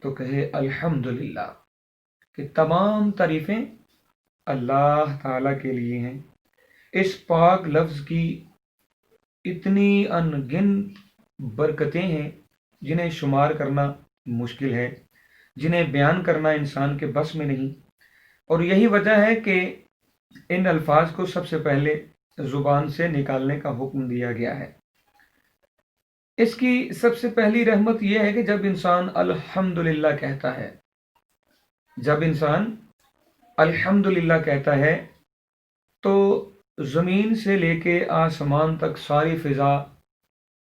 تو کہے الحمدللہ، کہ تمام تعریفیں اللہ تعالیٰ کے لیے ہیں۔ اس پاک لفظ کی اتنی ان گنت برکتیں ہیں جنہیں شمار کرنا مشکل ہے، جنہیں بیان کرنا انسان کے بس میں نہیں، اور یہی وجہ ہے کہ ان الفاظ کو سب سے پہلے زبان سے نکالنے کا حکم دیا گیا ہے۔ اس کی سب سے پہلی رحمت یہ ہے کہ جب انسان الحمدللہ کہتا ہے، جب انسان الحمدللہ کہتا ہے تو زمین سے لے کے آسمان تک ساری فضا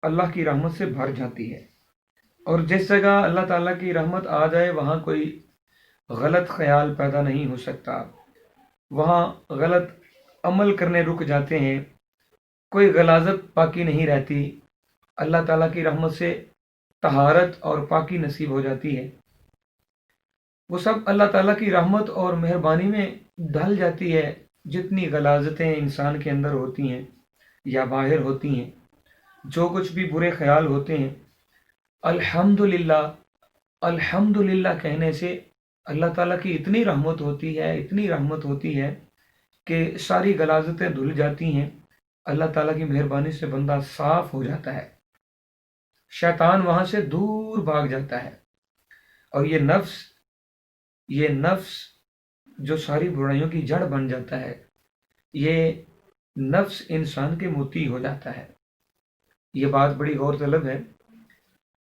اللہ کی رحمت سے بھر جاتی ہے، اور جس جگہ اللہ تعالیٰ کی رحمت آ جائے وہاں کوئی غلط خیال پیدا نہیں ہو سکتا، وہاں غلط عمل کرنے رک جاتے ہیں، کوئی غلاظت باقی نہیں رہتی، اللہ تعالیٰ کی رحمت سے طہارت اور پاکی نصیب ہو جاتی ہے۔ وہ سب اللہ تعالیٰ کی رحمت اور مہربانی میں ڈھل جاتی ہے، جتنی غلاظتیں انسان کے اندر ہوتی ہیں یا باہر ہوتی ہیں، جو کچھ بھی برے خیال ہوتے ہیں، الحمدللہ الحمدللہ کہنے سے اللہ تعالیٰ کی اتنی رحمت ہوتی ہے، اتنی رحمت ہوتی ہے کہ ساری غلاظتیں دھل جاتی ہیں، اللہ تعالیٰ کی مہربانی سے بندہ صاف ہو جاتا ہے، شیطان وہاں سے دور بھاگ جاتا ہے، اور یہ نفس جو ساری برائیوں کی جڑ بن جاتا ہے، یہ نفس انسان کے مطیع ہو جاتا ہے۔ یہ بات بڑی غور طلب ہے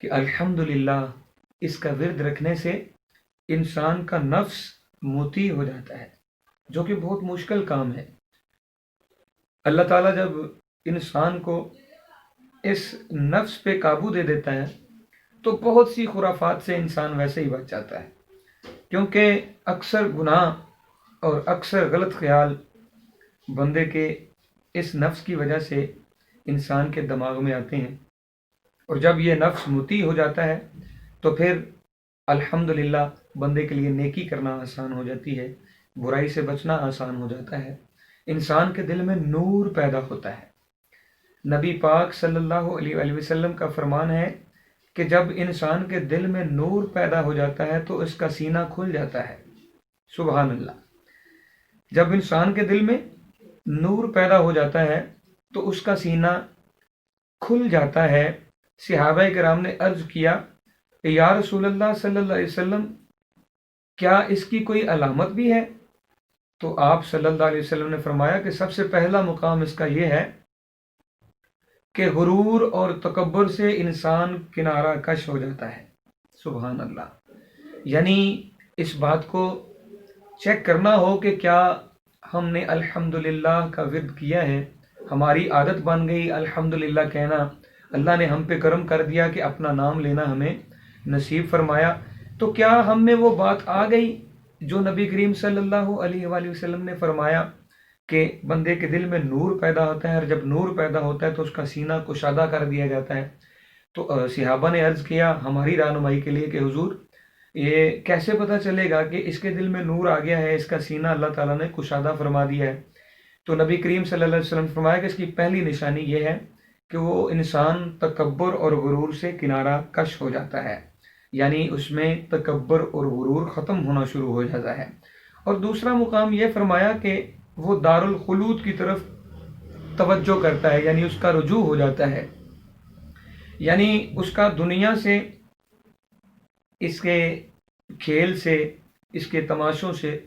کہ الحمدللہ اس کا ورد رکھنے سے انسان کا نفس مطیع ہو جاتا ہے، جو کہ بہت مشکل کام ہے۔ اللہ تعالیٰ جب انسان کو اس نفس پہ قابو دے دیتا ہے تو بہت سی خرافات سے انسان ویسے ہی بچ جاتا ہے، کیونکہ اکثر گناہ اور اکثر غلط خیال بندے کے اس نفس کی وجہ سے انسان کے دماغ میں آتے ہیں، اور جب یہ نفس مطیع ہو جاتا ہے تو پھر الحمدللہ بندے کے لیے نیکی کرنا آسان ہو جاتی ہے، برائی سے بچنا آسان ہو جاتا ہے، انسان کے دل میں نور پیدا ہوتا ہے۔ نبی پاک صلی اللہ علیہ وآلہ وسلم کا فرمان ہے کہ جب انسان کے دل میں نور پیدا ہو جاتا ہے تو اس کا سینہ کھل جاتا ہے۔ سبحان اللہ۔ جب انسان کے دل میں نور پیدا ہو جاتا ہے تو اس کا سینہ کھل جاتا ہے۔ صحابہ کرام نے عرض کیا، یا رسول اللہ صلی اللہ علیہ وسلم، کیا اس کی کوئی علامت بھی ہے؟ تو آپ صلی اللہ علیہ وسلم نے فرمایا کہ سب سے پہلا مقام اس کا یہ ہے کہ غرور اور تکبر سے انسان کنارہ کش ہو جاتا ہے۔ سبحان اللہ۔ یعنی اس بات کو چیک کرنا ہو کہ کیا ہم نے الحمدللہ کا ورد کیا ہے، ہماری عادت بن گئی الحمدللہ کہنا، اللہ نے ہم پہ کرم کر دیا کہ اپنا نام لینا ہمیں نصیب فرمایا، تو کیا ہم میں وہ بات آ گئی جو نبی کریم صلی اللہ علیہ وآلہ وسلم نے فرمایا کہ بندے کے دل میں نور پیدا ہوتا ہے، اور جب نور پیدا ہوتا ہے تو اس کا سینہ کشادہ کر دیا جاتا ہے۔ تو صحابہ نے عرض کیا ہماری رہنمائی کے لیے کہ حضور یہ کیسے پتہ چلے گا کہ اس کے دل میں نور آ گیا ہے، اس کا سینہ اللہ تعالیٰ نے کشادہ فرما دیا ہے؟ تو نبی کریم صلی اللہ علیہ وسلم نے فرمایا کہ اس کی پہلی نشانی یہ ہے کہ وہ انسان تکبر اور غرور سے کنارہ کش ہو جاتا ہے، یعنی اس میں تکبر اور غرور ختم ہونا شروع ہو جاتا ہے۔ اور دوسرا مقام یہ فرمایا کہ وہ دارالخلود کی طرف توجہ کرتا ہے، یعنی اس کا رجوع ہو جاتا ہے، یعنی اس کا دنیا سے، اس کے کھیل سے، اس کے تماشوں سے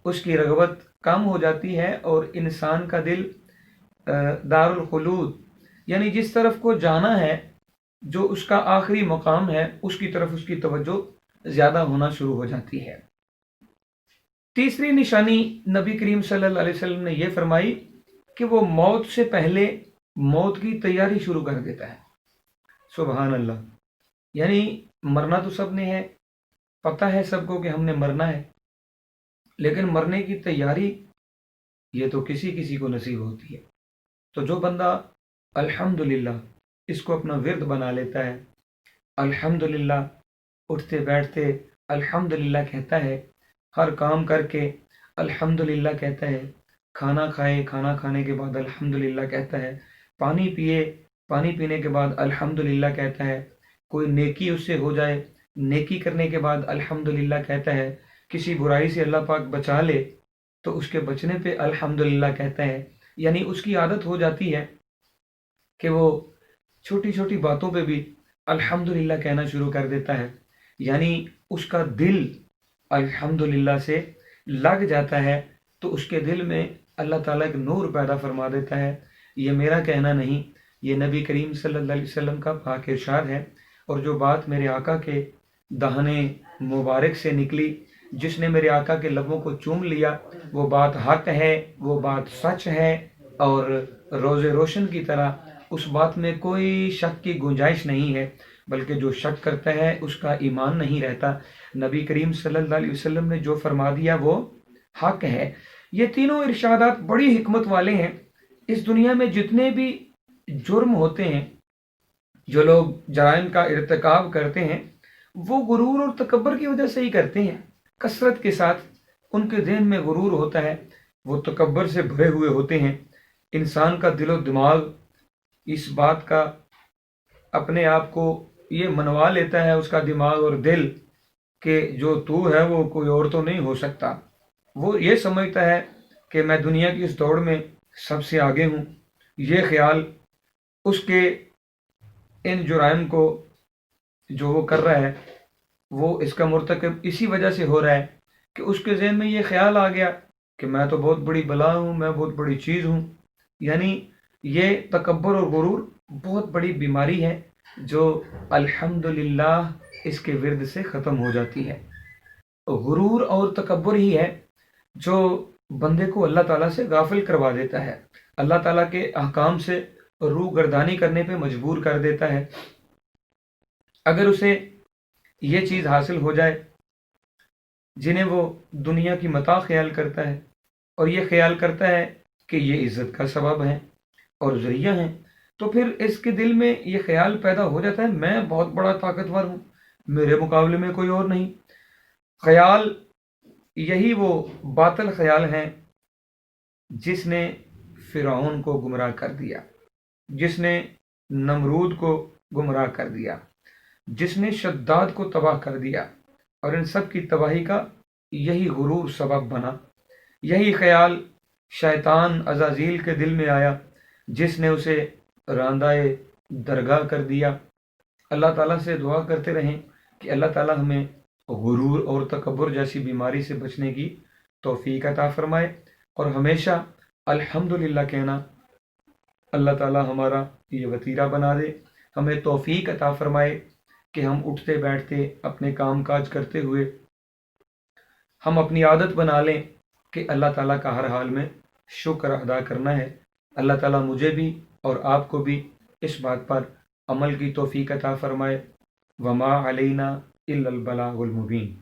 اس کی رغبت کم ہو جاتی ہے، اور انسان کا دل دارالخلود یعنی جس طرف کو جانا ہے، جو اس کا آخری مقام ہے، اس کی طرف اس کی توجہ زیادہ ہونا شروع ہو جاتی ہے۔ تیسری نشانی نبی کریم صلی اللہ علیہ وسلم نے یہ فرمائی کہ وہ موت سے پہلے موت کی تیاری شروع کر دیتا ہے۔ سبحان اللہ۔ یعنی مرنا تو سب نے ہے، پتہ ہے سب کو کہ ہم نے مرنا ہے، لیکن مرنے کی تیاری یہ تو کسی کسی کو نصیب ہوتی ہے۔ تو جو بندہ الحمدللہ اس کو اپنا ورد بنا لیتا ہے، الحمدللہ اٹھتے بیٹھتے الحمدللہ کہتا ہے، ہر کام کر کے الحمدللہ کہتا ہے، کھانا کھائے، کھانا کھانے کے بعد الحمدللہ کہتا ہے، پانی پیے، پانی پینے کے بعد الحمدللہ کہتا ہے، کوئی نیکی اس سے ہو جائے نیکی کرنے کے بعد الحمدللہ کہتا ہے، کسی برائی سے اللہ پاک بچا لے تو اس کے بچنے پہ الحمدللہ کہتا ہے، یعنی اس کی عادت ہو جاتی ہے کہ وہ چھوٹی چھوٹی باتوں پہ بھی الحمدللہ کہنا شروع کر دیتا ہے، یعنی اس کا دل الحمدللہ سے لگ جاتا ہے، تو اس کے دل میں اللہ تعالیٰ ایک نور پیدا فرما دیتا ہے۔ یہ میرا کہنا نہیں، یہ نبی کریم صلی اللہ علیہ وسلم کا پاک ارشاد ہے، اور جو بات میرے آقا کے دہنے مبارک سے نکلی، جس نے میرے آقا کے لبوں کو چوم لیا، وہ بات حق ہے، وہ بات سچ ہے، اور روز روشن کی طرح اس بات میں کوئی شک کی گنجائش نہیں ہے، بلکہ جو شک کرتا ہے اس کا ایمان نہیں رہتا۔ نبی کریم صلی اللہ علیہ وسلم نے جو فرما دیا وہ حق ہے۔ یہ تینوں ارشادات بڑی حکمت والے ہیں۔ اس دنیا میں جتنے بھی جرم ہوتے ہیں، جو لوگ جرائم کا ارتکاب کرتے ہیں، وہ غرور اور تکبر کی وجہ سے ہی کرتے ہیں۔ کثرت کے ساتھ ان کے ذہن میں غرور ہوتا ہے، وہ تکبر سے بھرے ہوئے ہوتے ہیں۔ انسان کا دل و دماغ اس بات کا اپنے آپ کو یہ منوا لیتا ہے، اس کا دماغ اور دل، کہ جو تو ہے وہ کوئی اور تو نہیں ہو سکتا۔ وہ یہ سمجھتا ہے کہ میں دنیا کی اس دوڑ میں سب سے آگے ہوں۔ یہ خیال اس کے ان جرائم کو جو وہ کر رہا ہے، وہ اس کا مرتکب اسی وجہ سے ہو رہا ہے کہ اس کے ذہن میں یہ خیال آ گیا کہ میں تو بہت بڑی بلا ہوں، میں بہت بڑی چیز ہوں۔ یعنی یہ تکبر اور غرور بہت بڑی بیماری ہے جو الحمدللہ اس کے ورد سے ختم ہو جاتی ہے۔ غرور اور تکبر ہی ہے جو بندے کو اللہ تعالیٰ سے غافل کروا دیتا ہے، اللہ تعالیٰ کے احکام سے روح گردانی کرنے پہ مجبور کر دیتا ہے۔ اگر اسے یہ چیز حاصل ہو جائے جنہیں وہ دنیا کی متاع خیال کرتا ہے، اور یہ خیال کرتا ہے کہ یہ عزت کا سبب ہے اور ذریعہ ہیں، تو پھر اس کے دل میں یہ خیال پیدا ہو جاتا ہے میں بہت بڑا طاقتور ہوں، میرے مقابلے میں کوئی اور نہیں۔ خیال یہی وہ باطل خیال ہیں جس نے فرعون کو گمراہ کر دیا، جس نے نمرود کو گمراہ کر دیا، جس نے شداد کو تباہ کر دیا، اور ان سب کی تباہی کا یہی غرور سبب بنا۔ یہی خیال شیطان عزازیل کے دل میں آیا، جس نے اسے راندہ درگاہ کر دیا۔ اللہ تعالیٰ سے دعا کرتے رہیں کہ اللہ تعالیٰ ہمیں غرور اور تکبر جیسی بیماری سے بچنے کی توفیق عطا فرمائے، اور ہمیشہ الحمدللہ کہنا اللہ تعالیٰ ہمارا یہ وتیرہ بنا دے۔ ہمیں توفیق عطا فرمائے کہ ہم اٹھتے بیٹھتے اپنے کام کاج کرتے ہوئے ہم اپنی عادت بنا لیں کہ اللہ تعالیٰ کا ہر حال میں شکر ادا کرنا ہے۔ اللہ تعالیٰ مجھے بھی اور آپ کو بھی اس بات پر عمل کی توفیق عطا فرمائے۔ وما علینا الا البلاغ المبین۔